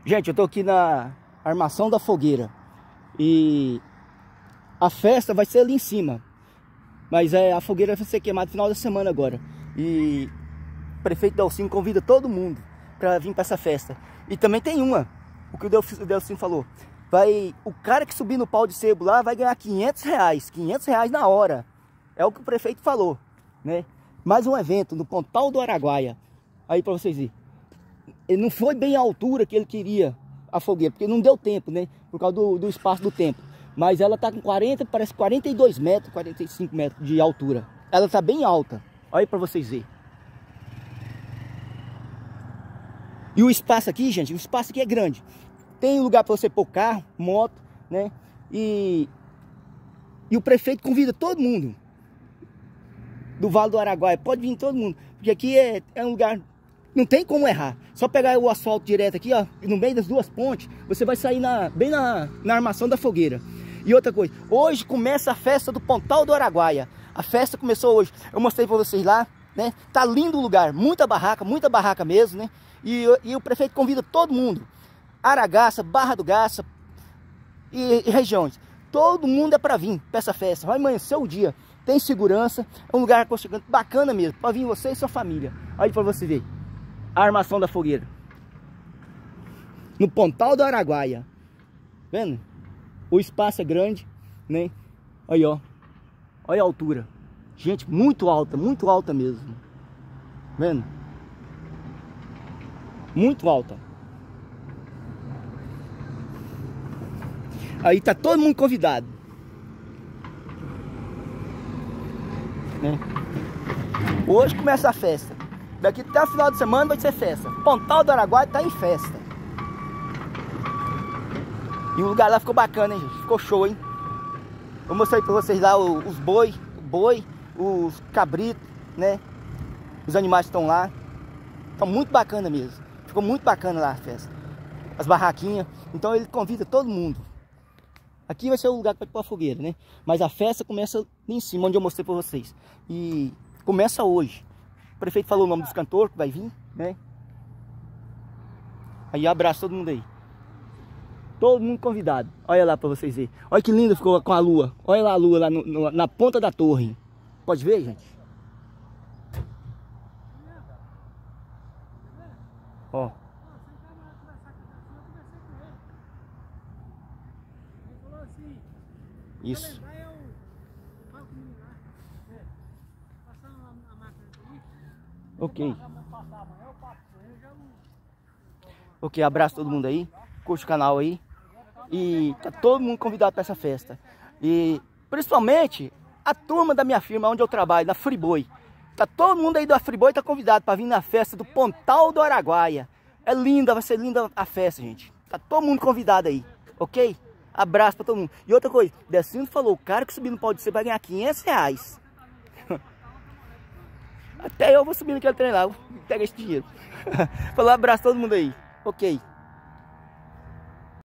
Gente, eu tô aqui na armação da fogueira e a festa vai ser ali em cima, mas a fogueira vai ser queimada no final da semana agora. E o prefeito Delcino convida todo mundo para vir para essa festa. E também tem o que o Delcino falou, o cara que subir no pau de sebo lá vai ganhar R$500 na hora. É o que o prefeito falou, né? Mais um evento no Pontal do Araguaia. Aí para vocês verem. Ele não foi bem a altura que ele queria a fogueira, porque não deu tempo, né? Por causa do espaço do tempo. Mas ela tá com 42 metros, 45 metros de altura. Ela tá bem alta. Olha aí pra vocês verem. E o espaço aqui, gente, o espaço aqui é grande. Tem lugar para você pôr carro, moto, né? E o prefeito convida todo mundo do Vale do Araguaia. Pode vir todo mundo, porque aqui é um lugar... Não tem como errar. Só pegar o asfalto direto aqui, ó, no meio das duas pontes, você vai sair bem na armação da fogueira. E outra coisa, hoje começa a festa do Pontal do Araguaia. A festa começou hoje. Eu mostrei para vocês lá, né? Tá lindo o lugar, muita barraca mesmo, né? E o prefeito convida todo mundo. Aragaça, Barra do Garça e regiões. Todo mundo é para vir para essa festa. Vai amanhecer o dia. Tem segurança, é um lugar aconchegante, bacana mesmo, para vir você e sua família. Aí para você ver. A armação da fogueira no Pontal do Araguaia. Vendo? O espaço é grande, né? Aí, ó. Olha a altura. Gente, muito alta mesmo. Vendo? Muito alta. Aí tá todo mundo convidado, né? Hoje começa a festa. Daqui até o final de semana vai ser festa. Pontal do Araguaia tá em festa. E o lugar lá ficou bacana, hein, gente? Ficou show, hein? Eu mostrei pra vocês lá os boi, os cabritos, né? Os animais que estão lá. Tá muito bacana mesmo. Ficou muito bacana lá a festa. As barraquinhas. Então ele convida todo mundo. Aqui vai ser o lugar para pôr a fogueira, né? Mas a festa começa ali em cima, onde eu mostrei pra vocês. E começa hoje. O prefeito falou o nome dos cantores que vai vir, né? Aí abraço todo mundo aí. Todo mundo convidado. Olha lá pra vocês verem. Olha que lindo ficou com a lua. Olha lá a lua lá na ponta da torre. Pode ver, gente? Ó. Isso. Ok. Ok, abraço todo mundo aí. Curte o canal aí. E tá todo mundo convidado para essa festa. E principalmente a turma da minha firma, onde eu trabalho, da Friboi. Tá todo mundo aí da Friboi, tá convidado para vir na festa do Pontal do Araguaia. É linda, vai ser linda a festa, gente. Tá todo mundo convidado aí, ok? Abraço para todo mundo. E outra coisa, Delcino falou, o cara que subir no pau de ser vai ganhar R$500. Até eu vou subir naquele trem lá, vou pegar esse dinheiro. Falou, abraço todo mundo aí, ok?